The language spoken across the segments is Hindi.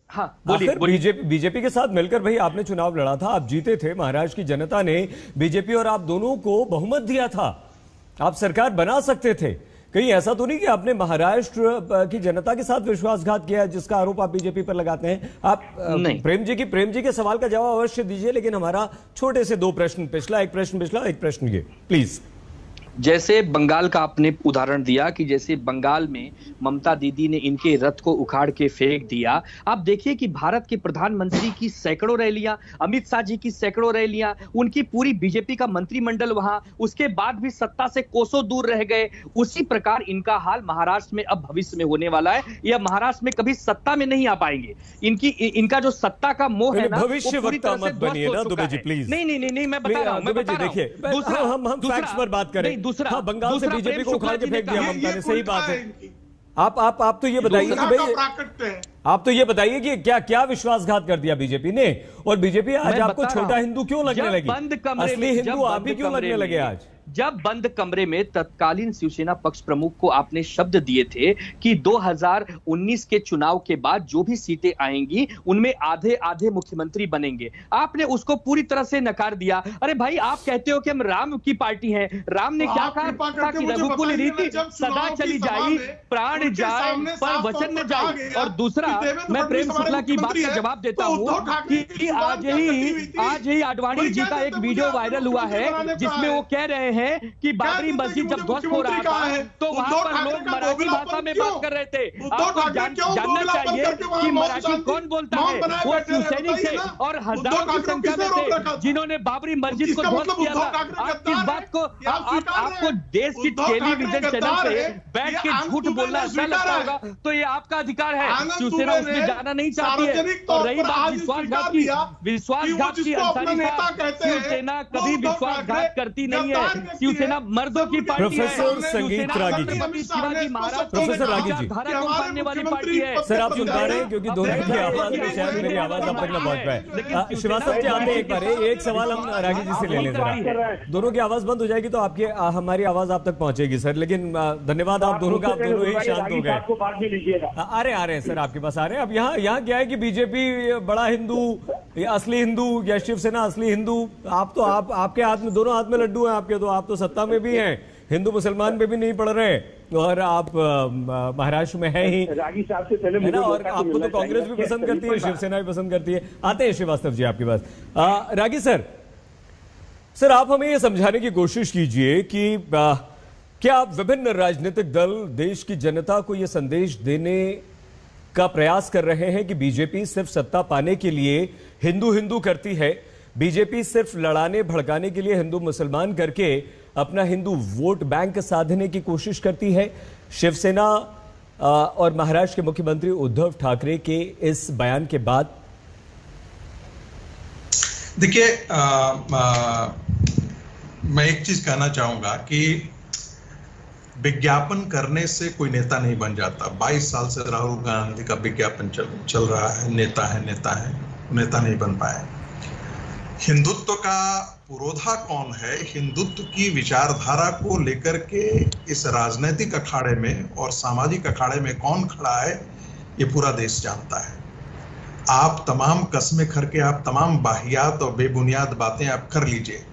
हाँ बोलिए। बीजेपी के साथ मिलकर भाई आपने चुनाव लड़ा था, आप जीते थे, महाराष्ट्र की जनता ने बीजेपी और आप दोनों को बहुमत दिया था, आप सरकार बना सकते थे। कहीं ऐसा तो नहीं कि आपने महाराष्ट्र की जनता के साथ विश्वासघात किया, जिसका आरोप आप बीजेपी पर लगाते हैं? आप प्रेम जी के सवाल का जवाब अवश्य दीजिए, लेकिन हमारा छोटे से दो प्रश्न, पिछला एक प्रश्न ये प्लीज। जैसे बंगाल का आपने उदाहरण दिया कि जैसे बंगाल में ममता दीदी ने इनके रथ को उखाड़ के फेंक दिया। आप देखिए कि भारत के प्रधानमंत्री की सैकड़ों रैलियां, अमित शाह जी की सैकड़ों रैलियां, उनकी पूरी बीजेपी का मंत्रिमंडल वहां, उसके बाद भी सत्ता से कोसों दूर रह गए। उसी प्रकार इनका हाल महाराष्ट्र में अब भविष्य में होने वाला है। यह महाराष्ट्र में कभी सत्ता में नहीं आ पाएंगे। इनका जो सत्ता का मोह है ना, भविष्य वक्ता मत बनिए ना दुबे जी प्लीज। नहीं, मैं बता रहा हूं। देखिए हम फैक्ट्स पर बात करें। हाँ, बंगाल से बीजेपी को उखाड़ के फेंक दिया ममता ने, सही बात है। आप तो ये बताइए कि भाई, आप तो ये बताइए कि क्या विश्वासघात कर दिया बीजेपी ने, और बीजेपी आज आपको छोटा हिंदू क्यों लगने लगी? असली हिंदू आप ही क्यों लगने लगे आज? जब बंद कमरे में तत्कालीन शिवसेना पक्ष प्रमुख को आपने शब्द दिए थे कि 2019 के चुनाव के बाद जो भी सीटें आएंगी उनमें आधे आधे मुख्यमंत्री बनेंगे, आपने उसको पूरी तरह से नकार दिया। अरे भाई, आप कहते हो कि हम राम की पार्टी हैं। राम ने क्या कहा कि रघुकुल रीति सदा चली जाई, प्राण जाए पर वचन न जाए। और दूसरा, मैं प्रेम शुक्ला की बात का जवाब देता हूं कि आज ही आडवाणी जी का एक वीडियो वायरल हुआ है जिसमें वो कह रहे हैं कि बाबरी मस्जिद जब ध्वस्त हो रहा था तो वहां पर लोग मराठी भाषा में बात कर रहे थे। आपको जानना चाहिए कि मराठी कौन बोलता है। वो शिवसैनिक थे और हजारों की संख्या में थे जिन्होंने बाबरी मस्जिद को ध्वस्त किया था। आप इस बात को आपको देश की टेलीविजन चैनल पे बैठ के झूठ बोलना अच्छा लगता होगा तो ये आपका अधिकार है। शिवसेना उसमें जाना नहीं चाहती है। और रही बात विश्वासघात की अंसारी साहब, शिवसेना कभी विश्वासघात करती नहीं है। शिवसेना मर्दों की पार्टी है। प्रोफेसर संगीत रागी जी, शिवाजी महाराज प्रोफेसर रागी जी, धारा को मानने वाली पार्टी है। सर आप सुन पा रहे हैं? क्योंकि दोनों की आवाज में शायद मेरी आवाज अब तक न पहुंच पाए। श्रीवास्तव जी, आते एक बार एक सवाल हम रागी जी से ले लें जरा। दोनों की आवाज बंद हो जाएगी तो आपकी हमारी आवाज आप तक पहुंचेगी सर। लेकिन धन्यवाद आप दोनों का, आप दोनों ही शांत हो गए। आ रहे हैं सर, आपके पास आ रहे हैं। अब यहाँ क्या है कि बीजेपी बड़ा हिंदू, असली हिंदू, या शिवसेना असली हिंदू? आपके हाथ में, दोनों हाथ में लड्डू हैं आपके। तो आप तो सत्ता में भी हैं, हिंदू मुसलमान पे भी नहीं पड़ रहे, और आप महाराष्ट्र में है ही रागी साहब से पहले, है ना। और आपको तो कांग्रेस भी पसंद करती है, शिवसेना भी पसंद करती है। आते हैं श्रीवास्तव जी आपके पास। रागी सर आप हमें ये समझाने की कोशिश कीजिए कि क्या विभिन्न राजनीतिक दल देश की जनता को यह संदेश देने का प्रयास कर रहे हैं कि बीजेपी सिर्फ सत्ता पाने के लिए हिंदू हिंदू करती है, बीजेपी सिर्फ लड़ाने भड़काने के लिए हिंदू मुसलमान करके अपना हिंदू वोट बैंक साधने की कोशिश करती है? शिवसेना और महाराष्ट्र के मुख्यमंत्री उद्धव ठाकरे के इस बयान के बाद देखिए, मैं एक चीज कहना चाहूंगा कि विज्ञापन करने से कोई नेता नहीं बन जाता। 22 साल से राहुल गांधी का विज्ञापन चल रहा है, नेता है, नेता नहीं बन पाए। हिंदुत्व का पुरोधा कौन है, हिंदुत्व की विचारधारा को लेकर के इस राजनीतिक अखाड़े में और सामाजिक अखाड़े में कौन खड़ा है, ये पूरा देश जानता है। आप तमाम कस्में करके, आप तमाम वाहियात और बेबुनियाद बातें आप कर लीजिए,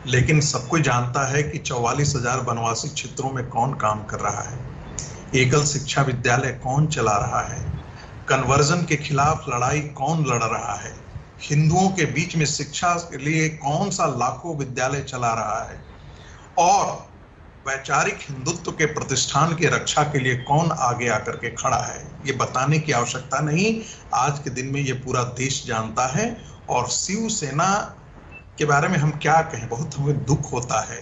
लेकिन सब कोई जानता है कि 44,000 वनवासी क्षेत्रों में कौन काम कर रहा है, एकल शिक्षा विद्यालय कौन चला रहा है, कन्वर्जन के खिलाफ लड़ाई कौन लड़ रहा है, हिंदुओं के बीच में शिक्षा के लिए कौन सा लाखों विद्यालय चला रहा है, और वैचारिक हिंदुत्व के प्रतिष्ठान की रक्षा के लिए कौन आगे आकर के खड़ा है, ये बताने की आवश्यकता नहीं। आज के दिन में ये पूरा देश जानता है। और शिवसेना के बारे में हम क्या कहें, बहुत हमें दुख होता है